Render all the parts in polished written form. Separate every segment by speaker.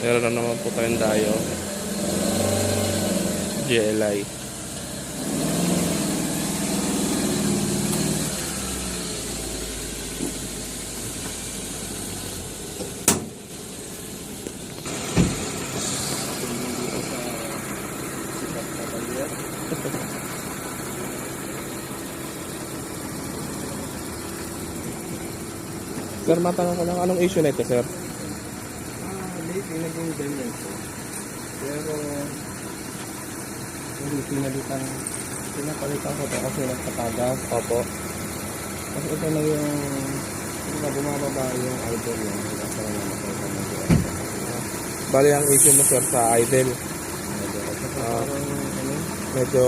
Speaker 1: Meron na naman po tayong dayo. GLI. Sir, matanong ko lang, anong issue nito, sir?
Speaker 2: Lately naging ganyan po. Pero hindi pinapalitan ko to kasi nagpatagas.
Speaker 1: Opo.
Speaker 2: Kasi ito na yung bumababa yung idol yun. Kasi
Speaker 1: Bali ang issue mo, sir, sa idle.
Speaker 2: parang
Speaker 1: Medyo,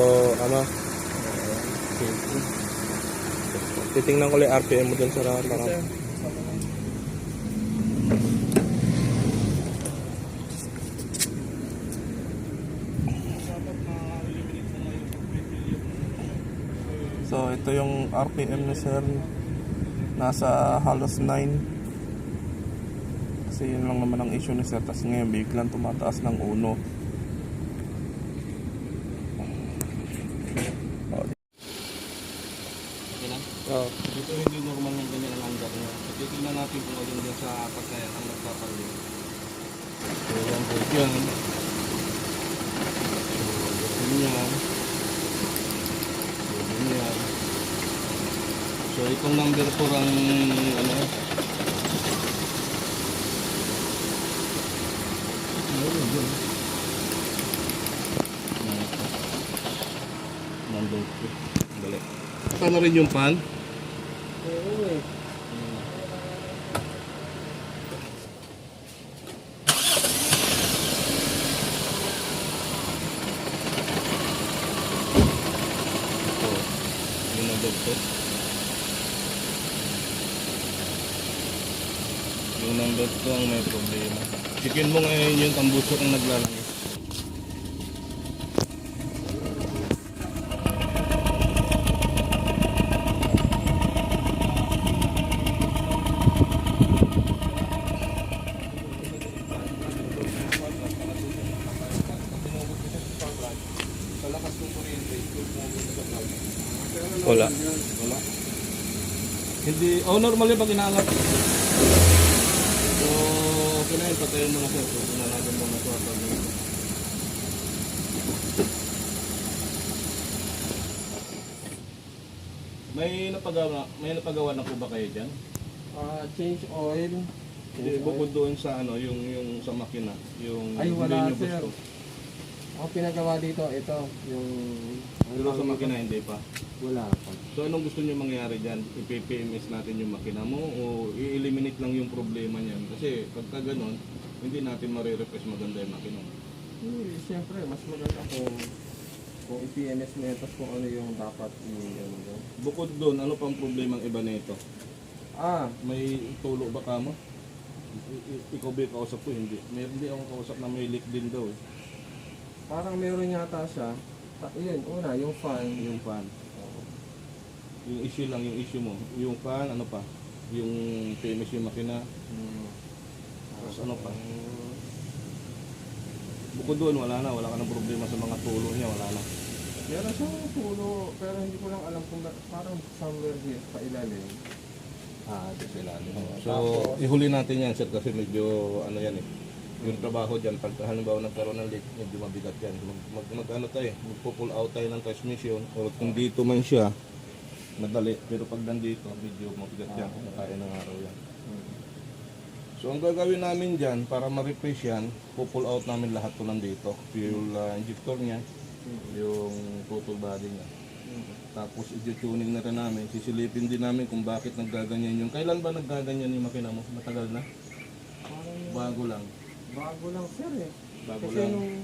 Speaker 2: safety.
Speaker 1: titingnan ko lang yung RPM mo dun, sir. Para So ito yung RPM ni sir, nasa halos 9. Kasi yun lang naman ang issue ni sir. Tapos ngayon biglang tumataas ng 1.
Speaker 2: Okay lang?
Speaker 1: Oh.
Speaker 2: Dito hindi normal ng ganyan ang hanggang niya. Titignan natin kung alin dyan sa pagkayan ang nagpapalit. So yan po yan. So yan. Yan. So itong number 4 ang number 4. Dali. Paano rin yung pan? Oo eh. Yung number 2. Yung number 2 ang may problema. Chicken mo ngayon yung tambusok ang naglalangis.
Speaker 1: Wala.
Speaker 2: Wala. Hindi, normal yung pag inaangat. So, okay na yun, patayin mo na sir. So, pinalagyan mo na ito. May napagawa na po ba kayo dyan?
Speaker 3: Change oil.
Speaker 2: Hindi, bukod doon sa yung sa makina, yung
Speaker 3: Ay, wala,
Speaker 2: hindi nyo
Speaker 3: sir.
Speaker 2: gusto.
Speaker 3: Ako pinagawa dito, ito, yung...
Speaker 2: Pero sa makina hindi pa.
Speaker 3: Wala pa.
Speaker 2: So anong gusto nyo mangyari dyan? I-PPMS natin yung makina mo o i-eliminate lang yung problema niyan? Kasi pagka ganon, hindi natin marirefresh maganda yung makina mo.
Speaker 3: Siyempre, mas maganda kung i-PNS mo yan, tapos kung ano yung dapat i-ano.
Speaker 2: Bukod doon, ano pang problema ang iba nito? May tulo ba ka mo? Ikaw ba yung kausap ko? Hindi. Hindi ako kausap na may leak din daw eh.
Speaker 3: Parang meron yata siya. Yun, una, yung fan.
Speaker 2: Yung fan. Yung issue lang, yung issue mo. Yung fan, ano pa? Yung PMS yung makina. Tapos ano pa? Bukod doon, wala ka ng problema sa mga tulo niya, wala na.
Speaker 3: Meron siyang puno, pero hindi ko lang alam kung parang somewhere here, pa ilalim.
Speaker 2: Ito sila. So, ihuli natin yan sir kasi medyo ano yan eh. Yung trabaho dyan, pag halimbawa nagkaroon ng leak, medyo mabigat yan. Mag-ano tayo, magpo-pull out tayo ng transmission. O kung dito man siya, madali. Pero pag nandito, medyo mabigat yan. Kaya ng araw yan. So, ang gagawin namin dyan, para ma-refresh yan, pull out namin lahat ko nandito. Fuel injector niya, yung throttle body niya. Tapos i-tuning na rin namin. Sisilipin din namin kung bakit naggaganyan yung... Kailan ba naggaganyan yung makina mo? Matagal na? Bago lang.
Speaker 3: Bago lang sir eh.
Speaker 2: Bago
Speaker 3: Kasi
Speaker 2: lang.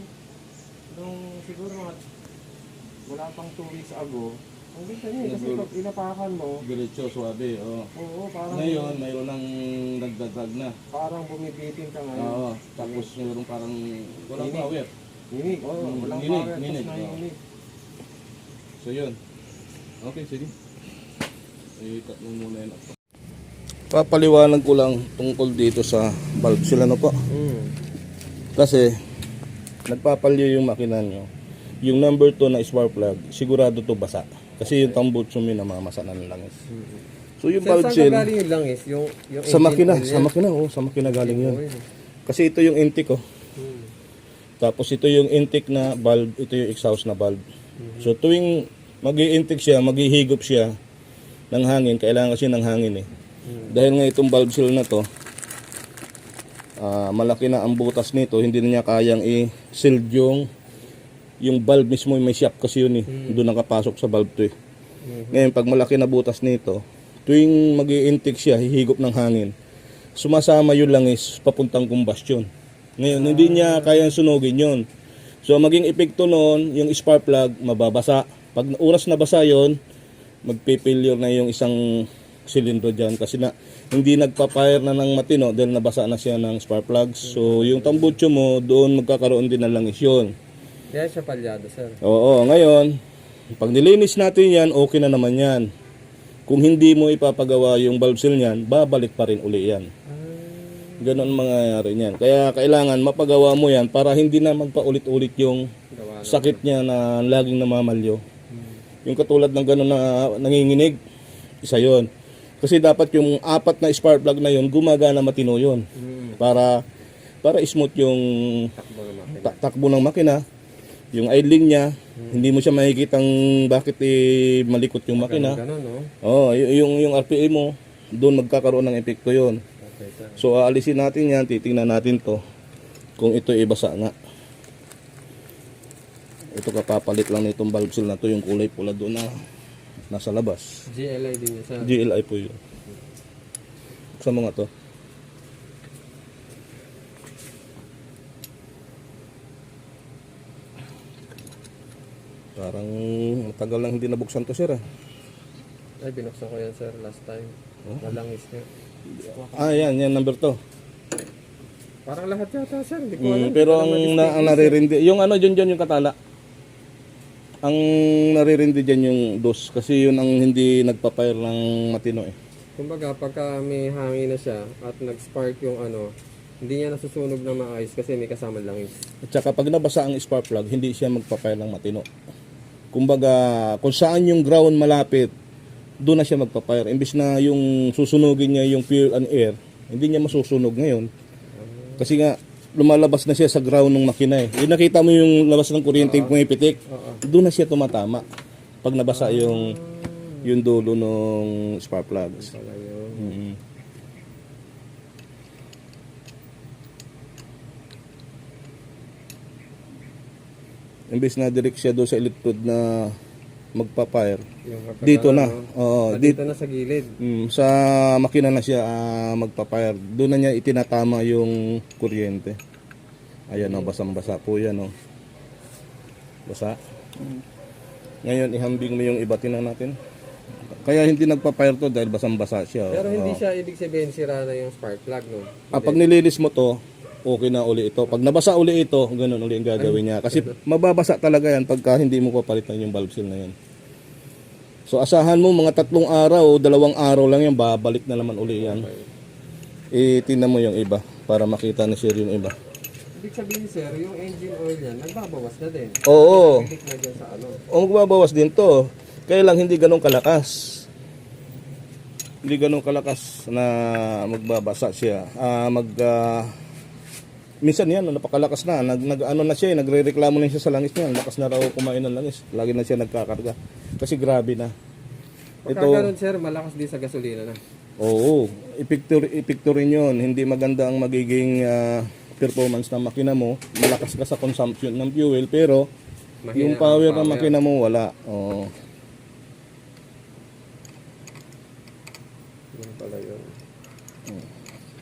Speaker 3: nung siguro wala pang 2 weeks ago, ang ganda niya eh, kasi pag inapakan mo,
Speaker 2: Diretso, suwabe.
Speaker 3: oo, parang
Speaker 2: Ngayon, mayroon ng nagdadag na.
Speaker 3: parang bumibitin ka ngayon.
Speaker 2: Oo. Tapos mayroon parang walang
Speaker 3: Inig.
Speaker 2: power.
Speaker 3: Inig, walang
Speaker 2: Inig,
Speaker 3: power,
Speaker 2: inig,
Speaker 3: tapos
Speaker 2: oo.
Speaker 3: naiinig.
Speaker 2: So yun. Okay, sige. Ikat mo muna yun. Papaliwanag ko lang tungkol dito sa valve sila na po. Kasi nagpapalyo yung makina nyo. Yung number 2 na spark plug, sigurado to basa. Kasi yung tambucho mo namamasa na ng langis. So yung
Speaker 3: Sir,
Speaker 2: valve
Speaker 3: saan
Speaker 2: seal,
Speaker 3: ka galing yung langis? Yung
Speaker 2: sa
Speaker 3: engine
Speaker 2: makina,
Speaker 3: oil
Speaker 2: sa
Speaker 3: yan?
Speaker 2: makina, sa makina galing yun.
Speaker 3: Oil.
Speaker 2: Kasi ito yung intake Tapos ito yung intake na valve, ito yung exhaust na valve. So tuwing mag-i-intake siya, maghihigop siya ng hangin, kailangan kasi ng hangin eh. Dahil nga itong valve seal na to, malaki na ang butas nito, hindi na niya kayang i-seal yung valve mismo, may shop kasi yun eh. Doon nakapasok sa valve to eh. Ngayon, pag malaki na butas nito, tuwing mag-i-intake siya, hihigop ng hangin, sumasama yung langis papuntang combustion. Ngayon, hindi niya kayang sunugin yun. So, maging epekto noon, yung spark plug, mababasa. Pag oras na basa yun, magpipilyur na yung isang silindro dyan kasi na hindi nagpa-fire na ng matino dahil nabasa na siya ng spark plugs. So, yung tambucho mo, doon magkakaroon din ng langis yun.
Speaker 3: Kaya siya palyado, sir.
Speaker 2: Oo, ngayon, pag nilinis natin yan, okay na naman yan. Kung hindi mo ipapagawa yung valve seal niyan, babalik pa rin uli yan. Ganon mangyayari niyan. Kaya kailangan mapagawa mo yan para hindi na magpaulit-ulit yung
Speaker 3: Gawa na.
Speaker 2: sakit niya na laging namamalyo. Yung katulad ng ganon na nanginginig, isa yon. Kasi dapat yung 4 na spark plug na yon gumagana matino yun. Para smooth yung
Speaker 3: Takbo ng makina.
Speaker 2: takbo ng makina. Yung idling niya, hindi mo siya makikitang bakit malikot yung makina.
Speaker 3: Ganun, no?
Speaker 2: Yung RPM mo, doon magkakaroon ng epekto yon.
Speaker 3: Okay, sir.
Speaker 2: So aalisin natin yan, titingnan natin to kung ito ibasa nga. Ito kapapalit lang nitong valve seal na to, yung kulay pula doon na nasa labas.
Speaker 3: GLI din yun, sir.
Speaker 2: GLI po yun. Sa mga to. Parang matagal lang hindi nabuksan to, sir.
Speaker 3: Ay, binuksan ko yan, sir, last time. Malangis nga.
Speaker 2: Yan number to.
Speaker 3: Parang lahat yata, sir. Hindi ko alam.
Speaker 2: Pero
Speaker 3: Alam
Speaker 2: ang
Speaker 3: na distinguish,
Speaker 2: naririndi, yung ano dyan yung katala. Ang naririndi dyan yung dos kasi yun ang hindi nagpa-fire ng matino eh.
Speaker 3: Kumbaga, pagka may hangin na siya at nag-spark yung ano, hindi niya nasusunog na maayos kasi may kasama langis.
Speaker 2: At saka pag nabasa ang spark plug, hindi siya magpa-fire ng matino. Kumbaga, kung saan yung ground malapit, doon na siya magpa-fire. Imbis na yung susunugin niya yung fuel and air, hindi niya masusunog ngayon. Kasi nga, lumalabas na siya sa ground ng makina eh. Yung nakita mo yung labas ng kuryente yung pumipitik, doon na siya tumatama. Pag nabasa yung dulo ng spark plugs.
Speaker 3: Pala yun.
Speaker 2: Mhm. Imbis na direct siya doon sa electrode na magpa-fire.
Speaker 3: Yung pagkaka-
Speaker 2: Dito na.
Speaker 3: ano,
Speaker 2: Oo,
Speaker 3: dito na sa gilid.
Speaker 2: sa makina na siya magpa-fire. Doon na niya itinatama yung kuryente. Ayan o, basang-basa po yan o. Basa. Ngayon, ihambing mo yung iba, tingnan natin. Kaya hindi nagpa-fire to dahil basang-basa siya. o.
Speaker 3: Pero hindi
Speaker 2: Oo.
Speaker 3: siya ibig sabihin sira na yung spark plug, no?
Speaker 2: Pag nilinis mo to, okay na uli ito. Pag nabasa uli ito, ganun uli ang gagawin niya. Kasi mababasa talaga yan pagka hindi mo papalitan yung valve seal na yan. So asahan mo mga 3 araw o 2 araw lang yan, babalik na naman uli yan. Tingnan mo yung iba para makita na sir yung iba.
Speaker 3: Ibig sabihin, sir, yung engine oil yan, nagbabawas na din.
Speaker 2: Oo,
Speaker 3: Click na dyan sa ano.
Speaker 2: o magbabawas din to. Kaya lang hindi ganun kalakas. Hindi ganun kalakas na magbabasa siya. Minsan yan, napakalakas na. Ano na siya, nagre-reklamo na siya sa langis niya. Lakas na raw kumain ng langis. Lagi na siya nagkakarga. Kasi grabe na.
Speaker 3: Pagka ganun, sir, malakas din sa gasolina na.
Speaker 2: Oo, epekto rin yun. Hindi maganda ang magiging performance ng makina mo. Malakas ka sa consumption ng fuel, pero
Speaker 3: Mahina
Speaker 2: yung
Speaker 3: ang
Speaker 2: power ng makina mo wala. Oo.
Speaker 3: Yun pala yun.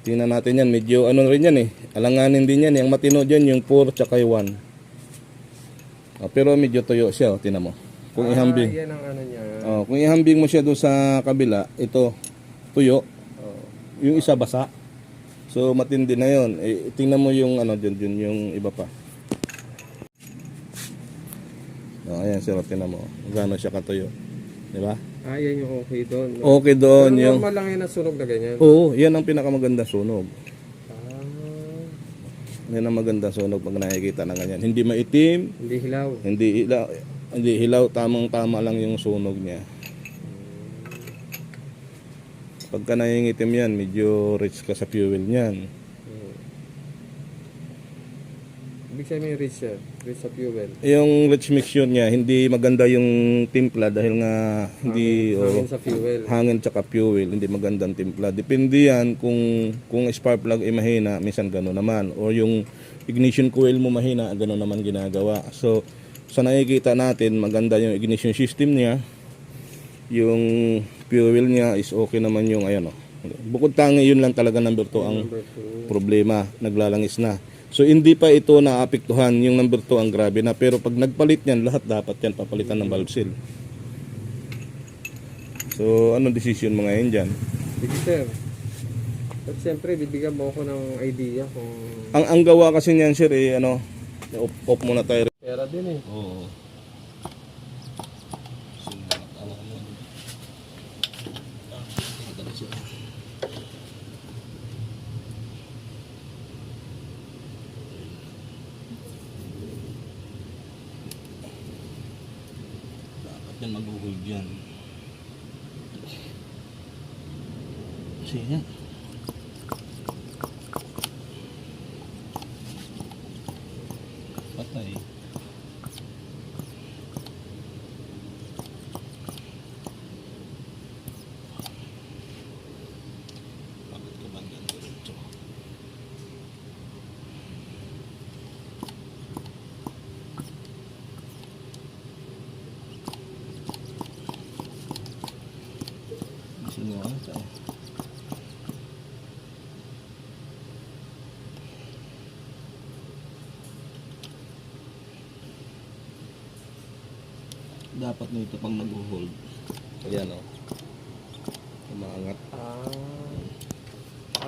Speaker 2: Tingnan natin yan, medyo ano rin yan eh. Alanganin din yan, yung matino dyan, yung 4 tsaka yung 1. Pero medyo tuyo siya, tingnan mo. Kung ihambing.
Speaker 3: Yan ang ano niya.
Speaker 2: Kung ihambing mo siya doon sa kabila, ito, tuyo. Yung isa basa. So matindi na yun. Tingnan mo yung ano dyan, yung iba pa. Ayan sir, tingnan mo. Gano'n siya katuyo. Diba?
Speaker 3: Yan yung okay doon. No?
Speaker 2: Okay doon.
Speaker 3: Pero
Speaker 2: Yung...
Speaker 3: normal lang yan ang sunog na ganyan.
Speaker 2: Oo, yan ang pinakamaganda sunog. Yan ang magandang sunog pag nakikita na ganyan. Hindi maitim,
Speaker 3: Hindi hilaw.
Speaker 2: hindi hilaw, tamang-tama lang yung sunog niya. Pagka nangingitim yan, medyo rich ka sa fuel niyan.
Speaker 3: Ibig sabihin rich siya. Rich sa fuel.
Speaker 2: Yung rich mixture niya, hindi maganda yung timpla dahil nga hindi
Speaker 3: Hangin sa fuel.
Speaker 2: hangin tsaka fuel, hindi magandang timpla. Depende yan kung spark plug ay mahina, minsan gano'n naman. O yung ignition coil mo mahina, gano'n naman ginagawa. So, sa nakikita natin, maganda yung ignition system niya. Yung fuel niya is okay naman yung ayan o. Bukod tangi, yun lang talaga number 2 ang
Speaker 3: Number 2.
Speaker 2: problema, naglalangis na. So hindi pa ito naapektuhan, yung number 2 ang grabe na. Pero pag nagpalit yan, lahat dapat yan papalitan ng valve seal. So anong decision mo ngayon dyan?
Speaker 3: Sige sir. At siyempre, bibigyan mo ako ng idea kung...
Speaker 2: Ang gawa kasi niyan sir, off muna tayo.
Speaker 3: Pera din eh.
Speaker 2: Oo. Yan mag-hold yan. Sige. Patay. Bakit ka ba ganito dito? Sino ang tayo? Dapat nito pang mag-hold. Ayan o. Umaangat.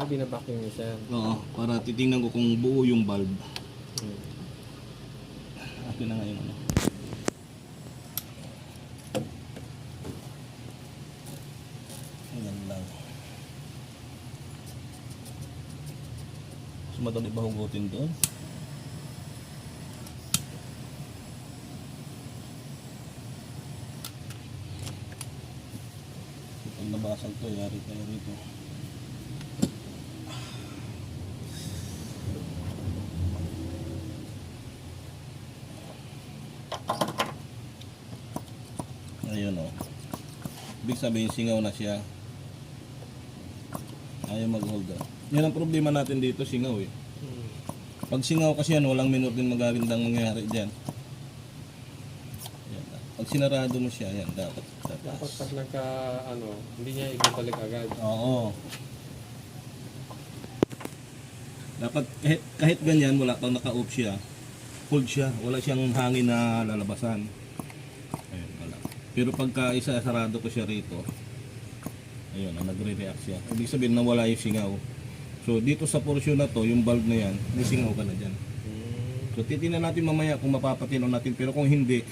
Speaker 3: Binabacuum niya sir.
Speaker 2: Oo, para titingnan ko kung buo yung valve. Akin na ngayon ano. Ayan lang. Mas madali ba hugutin doon? Pag nabasag to, yari tayo rito. Ayun o. Ibig sabihin singaw na siya. Ayaw mag-hold. Yan ang problema natin dito, singaw eh. Pag singaw kasi yan, walang minor din magagandang mangyayari dyan. Yan. Pag sinarado mo siya, yan, dapat
Speaker 3: Dapat pag nagka, hindi niya ibabalik agad.
Speaker 2: Oo. Dapat kahit ganyan, wala pang naka-off siya, hold siya, wala siyang hangin na lalabasan. Ayun, wala. Pero pagka isa-sarado ko siya rito, ayun, nagre-react siya. Ibig sabihin nawala yung singaw. So dito sa portion na to, yung valve na yan, may singaw ka na dyan. So titingnan natin mamaya kung mapapatino natin, pero kung hindi,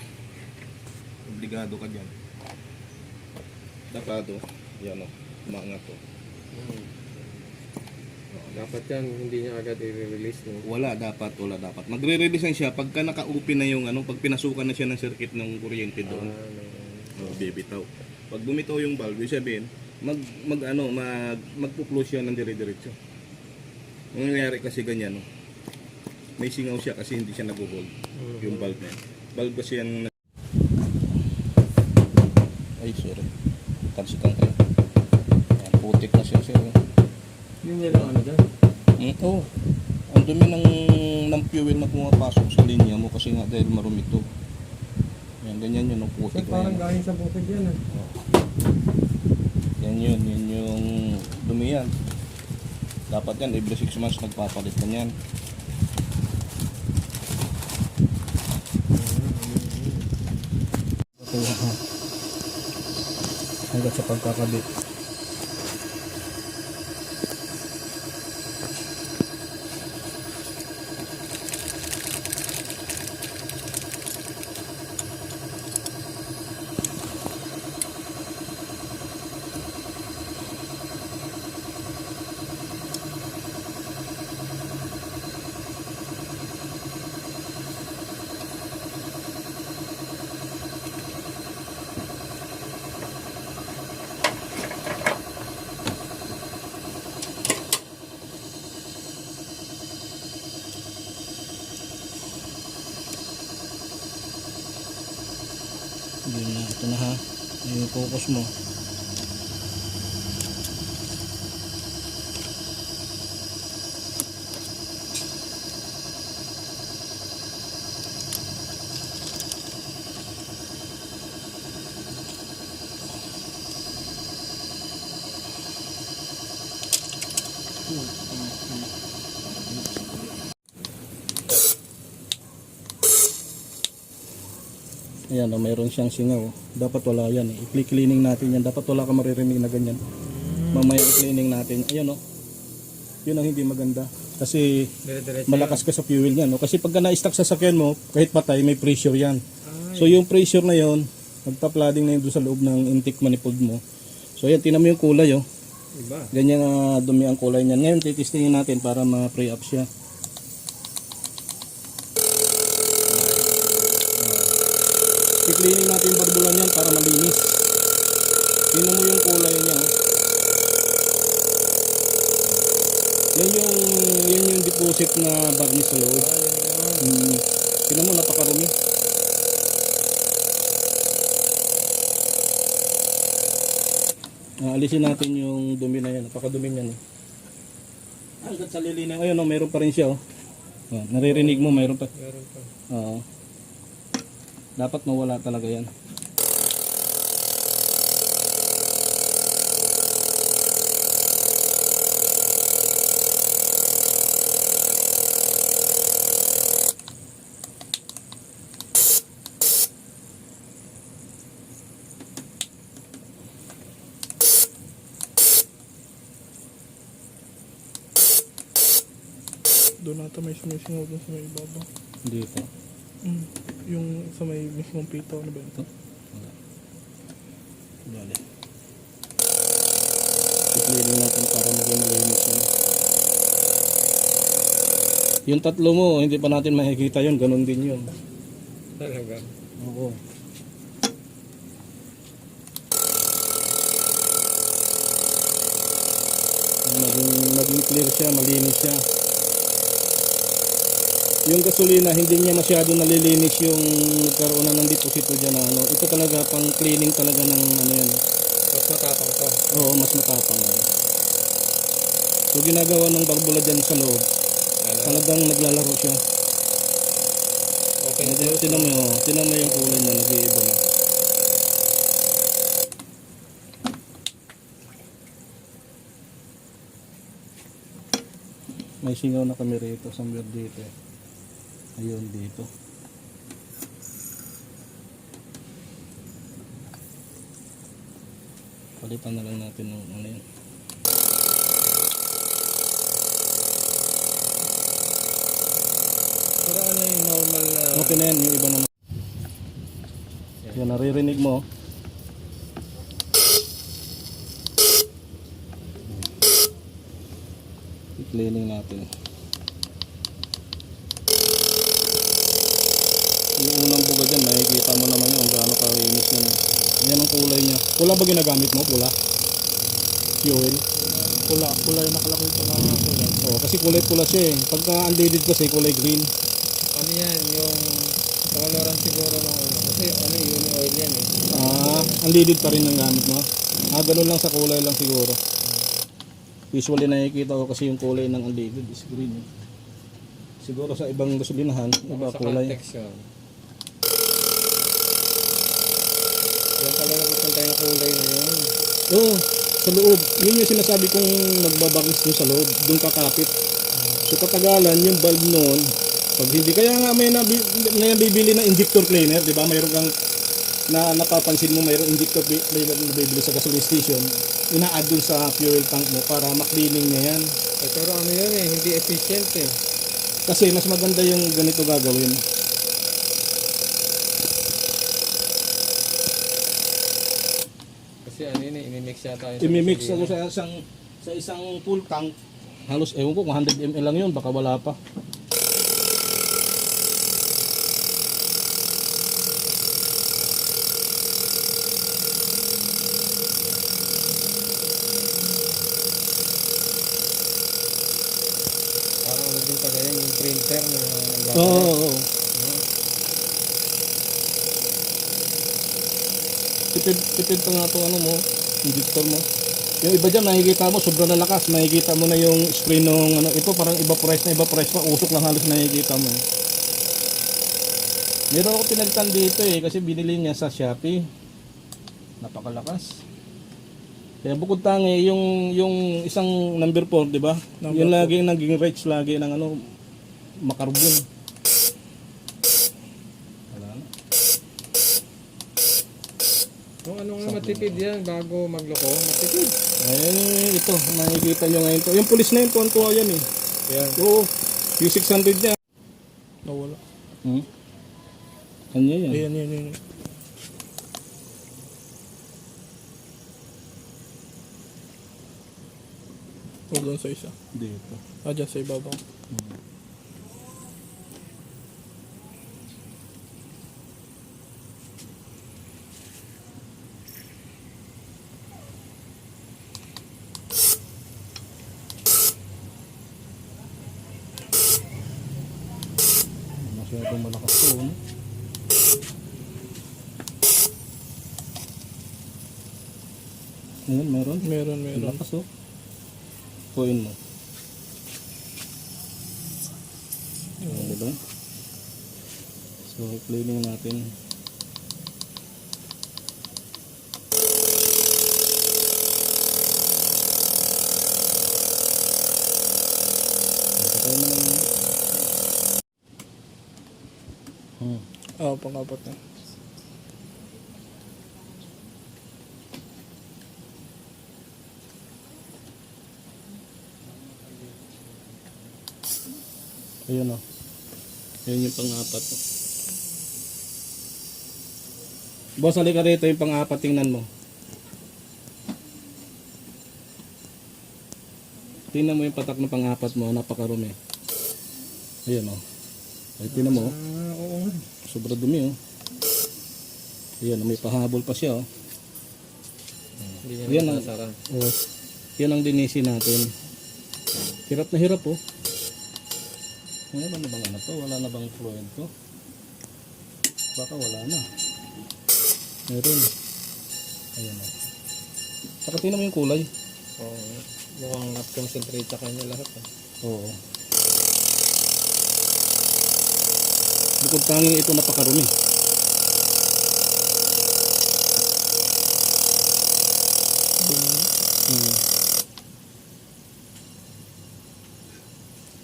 Speaker 2: obligado ka dyan. Dapat yan o, umangat to.
Speaker 3: Dapat yan, hindi niya agad i-release. No?
Speaker 2: Wala dapat. Magre-release yan siya pagka naka-open na yung pag pinasukan na siya ng circuit ng kuryente doon. Bibitaw. Pag bumitaw yung valve, sabihin, magpo-flow siya ng dire-diretso. Ang nangyayari kasi ganyan, no? May singaw siya kasi hindi siya nag-hold yung valve na yan. Valve kasi yan. Ay, sorry. Tansikan kayo. Yan, putik na siya.
Speaker 3: Yun yan ang dyan?
Speaker 2: Oo. Ang dumi ng fuel na pumapasok sa linya mo kasi nga dahil marumi ito. Yan, ganyan yun.
Speaker 3: Sir, parang galing sa bukid yan.
Speaker 2: Yan yung dumi yan. Dapat yan, every 6 months nagpapalit na yan. Hanggang sa pagkakabit.
Speaker 4: na ha. I-focus mo. Ayan, oh, mayroon siyang singaw. Dapat wala yan. I-cleaning natin yan. Dapat wala ka maririnig na ganyan. Mamaya i-cleaning natin. Ayan, oh. Yun ang hindi maganda. Kasi malakas ka sa fuel niyan. No? Kasi pagka na-stuck sa sakyan mo, kahit patay, may pressure yan. So yung pressure na yon, magpa-flooding na yun doon sa loob ng intake manifold mo. So ayan, tinan mo yung kulay, oh.
Speaker 3: Iba.
Speaker 4: Ganyan na dumi ang kulay niyan. Ngayon, titistingin natin para ma-pre up siya. I-cleaning natin yung barbulan niyan para malinis. Tingnan mo yung kulay niya. Oh. Yan yung deposit na varnish sa loob. Tingnan mo, napakarumi. Alisin natin yung dumi na yan. Napakadumi niyan. Hanggang sa lilinaw. Ayun, oh, mayroon pa rin siya. Oh. Oh, naririnig mo, mayroon pa.
Speaker 3: Meron pa.
Speaker 4: Oo. Dapat mawala talaga yan.
Speaker 1: Doon nata may sumisingaw doon sa may ibabaw.
Speaker 4: Dito.
Speaker 1: Yung sa may mismong pito, ano ba ito?
Speaker 4: Dali. I-cleaning natin para maging malinis yun. Yung tatlo mo, hindi pa natin makikita yun. Ganon din yun.
Speaker 3: Talaga.
Speaker 4: Oo. Maging clear siya, malinis siya. Yung gasolina, hindi niya masyado nalilinis yung nagkaroon na ng deposito dyan na ano. Ito talaga pang cleaning talaga ng ano yan.
Speaker 3: Mas matapang to.
Speaker 4: Oo, mas matapang yan. So ginagawa ng barbula dyan sa loob, talagang naglalaro siya.
Speaker 3: Open
Speaker 4: Tinan mo yung kulay niya, nag-iiba na. May singaw na kami rito, somewhere dito. Ayun, dito. Palitan na lang natin ng ano yan.
Speaker 3: Pero ano yung normal na...
Speaker 4: Okay na yan, yung iba naman. Yan, naririnig mo. I-cleaning natin. Yung unang buga dyan, makikita mo naman yung gaano kainis yan. Yan ang kulay niya. Pula ba ginagamit mo? Pula? Fuel?
Speaker 1: Pula yung nakalaki ito na pula.
Speaker 4: Oo, kasi kulay pula siya eh. Pagka unleaded kasi kulay green.
Speaker 3: Ano yan, yung koloran siguro ng ano. Kasi ano yun, oil yan eh.
Speaker 4: Unleaded pa rin ang gamit mo. Ganun lang sa kulay lang siguro. Usually nakikita ko kasi yung kulay ng unleaded is green. Siguro sa ibang gasolinahan, iba
Speaker 3: Sa
Speaker 4: kulay.
Speaker 3: context yun. Yan pala napupunta yung kulay na yun.
Speaker 4: Oo, sa loob. Yun yung sinasabi kong magbabarnis dun sa loob. Doon kakapit. So katagalan, yung bulb noon, pag hindi, kaya nga may nabibili na injector cleaner, di ba? Mayroon kang napapansin mo, mayroong injector cleaner na nabibili sa gasoline station, ina-add dun sa fuel tank mo para ma-cleaning niya yan.
Speaker 3: Eh, pero ano yun eh, hindi efficient eh.
Speaker 4: Kasi mas maganda yung ganito gagawin.
Speaker 3: Kasi ano yun eh, imimix yata yun.
Speaker 4: Imimix ako sa isang full tank. Halos ewan ko, 100 ml lang yun, baka wala pa.
Speaker 3: Parang ano din pala yun, yung printer na
Speaker 4: Oo. tipid pa nga itong ano mo, injector mo. Yung iba dyan, nakikita mo, sobrang lakas. Nakikita mo na yung spray nung ano, ito parang evaporate pa, usok lang halos nakikita mo. Meron ako pinagtan dito kasi binili niya sa Shopee. Napakalakas. Kaya bukod tangi, yung isang number 4, di ba? Yung laging naging rates lagi ng ano, makarbon. Wala na.
Speaker 3: Kung ano nga matipid yan bago magloko, matipid.
Speaker 4: Ito, nakikita nyo ngayon to. Yung pulis na yun, tuwan-tuwa yan
Speaker 3: Yan.
Speaker 4: Oo, yung 600 niya.
Speaker 1: Nawala.
Speaker 4: Kanya yan.
Speaker 1: Ayan. O doon sa isa.
Speaker 4: Dito.
Speaker 1: Dyan sa ibabaw.
Speaker 4: Masyadong malakas to, no? Ayan, meron.
Speaker 1: Meron.
Speaker 4: Lakas, oh. Puin mo. Ayan, diba? So, cleaning natin. Patay mo lang yun.
Speaker 1: Oo, pang-apat na.
Speaker 4: Ayan, oh. Ayan yung pang-apat. Oh. Boss, halika rito yung pang-apat, tingnan mo. Tingnan mo yung patak ng pang-apat mo, napakarumi. Ayan, oh. Ay, tingnan mo, oh.
Speaker 3: Oo.
Speaker 4: Sobra dumi, oh. Ayan, may pahabol pa siya, oh.
Speaker 3: Hindi
Speaker 4: Yan
Speaker 3: niya
Speaker 4: ang,
Speaker 3: nasara.
Speaker 4: oh, yan ang dinisi natin. Hirap na hirap, oh. Wala na bang ano to? Wala na bang fluid to? Baka wala na. Meron. Ayan, oh. Saka tingnan mo yung kulay.
Speaker 3: Oo. Mukhang not-concentrate sa kanya lahat.
Speaker 4: Oo. Bukod tanging ito napakarumi.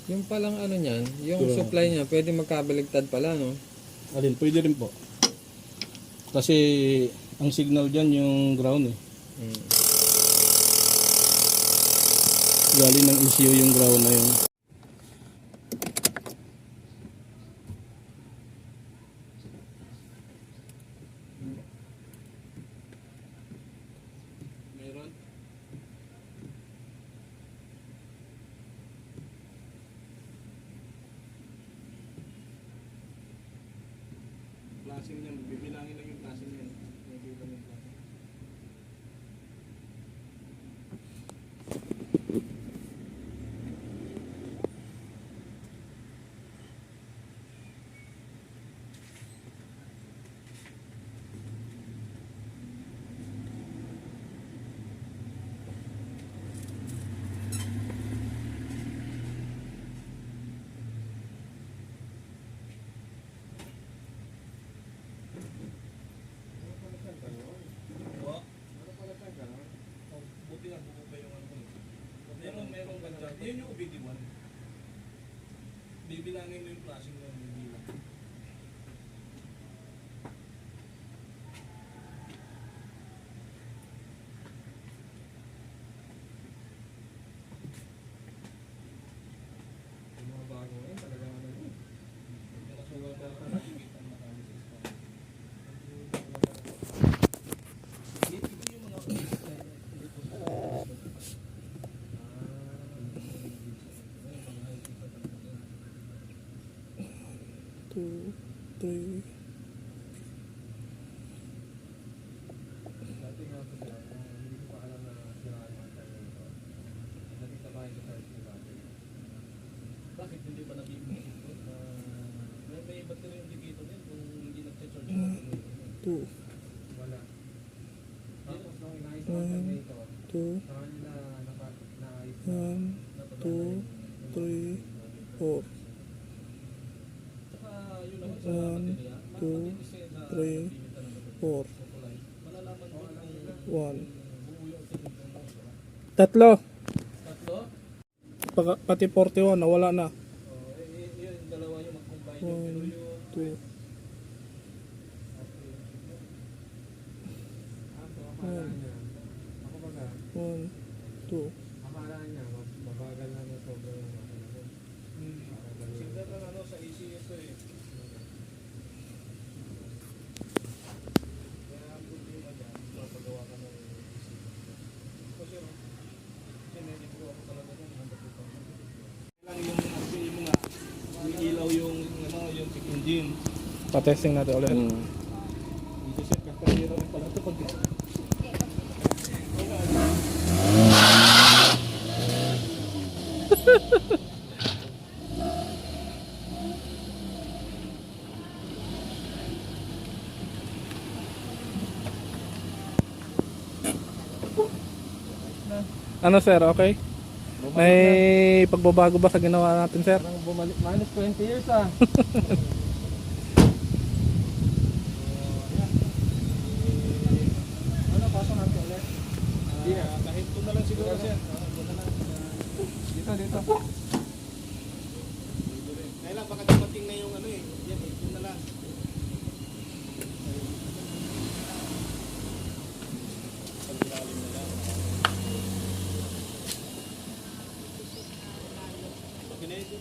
Speaker 3: Yung palang ano niyan, yung supply niya, pwede magkabaligtad pala, no?
Speaker 4: Alin, pwede rin po. Kasi ang signal dyan yung ground eh. Galing ng ECU yung ground na yun. Meron. Klaseng niyan, bibilangin lang yung klaseng niyan. Nakikita mo yung klaseng. Buti nga bumaba yung ano. Merong ganda. Yun yung OBD1. Bibilangin mo yung flashing na bibilang.
Speaker 3: Yung mga bago ngayon, talaga ano yun.
Speaker 4: Nakasugal ka pa nakikita ang makalis. Ito yung mga
Speaker 1: Two, three.
Speaker 3: Dati nga ito sila, hindi ko pa alam na siraan yung tayo ito. Nakita ba yung charge nila?
Speaker 4: Bakit hindi pa nag-i-improve ito? May battery indicator din kung hindi nag-charge.
Speaker 1: Two.
Speaker 3: Wala.
Speaker 1: 1, 2, 1, 2, 3, 4. 1, 2, 3, 4. 1. Tatlo. Pati 41, nawala na. 1, 2. 1, 2.
Speaker 3: Akala niya, mabagal na ng sobrang
Speaker 2: Sigdat lang ano sa ECU ito eh. Kaya ang problema dyan, mapagawa ka ng ECU. Kasi sinedit ko ako talaga ng 100%. Lang yung RPE mo nga, ilaw yung yung engine.
Speaker 1: Pa-testing natin ulit.
Speaker 2: Hindi siya kakahira rin pala ito pag
Speaker 1: Ano sir, okay? May pagbabago ba sa ginawa natin sir?
Speaker 3: Parang bumalik, minus 20 years ah. Ano, pasok natin ulit?
Speaker 2: kahit ito na lang siguro siya.
Speaker 3: Dito, dito.
Speaker 2: Kailan baka dumating na yung ano eh. Yan eh, ito na lang. Okay na ito.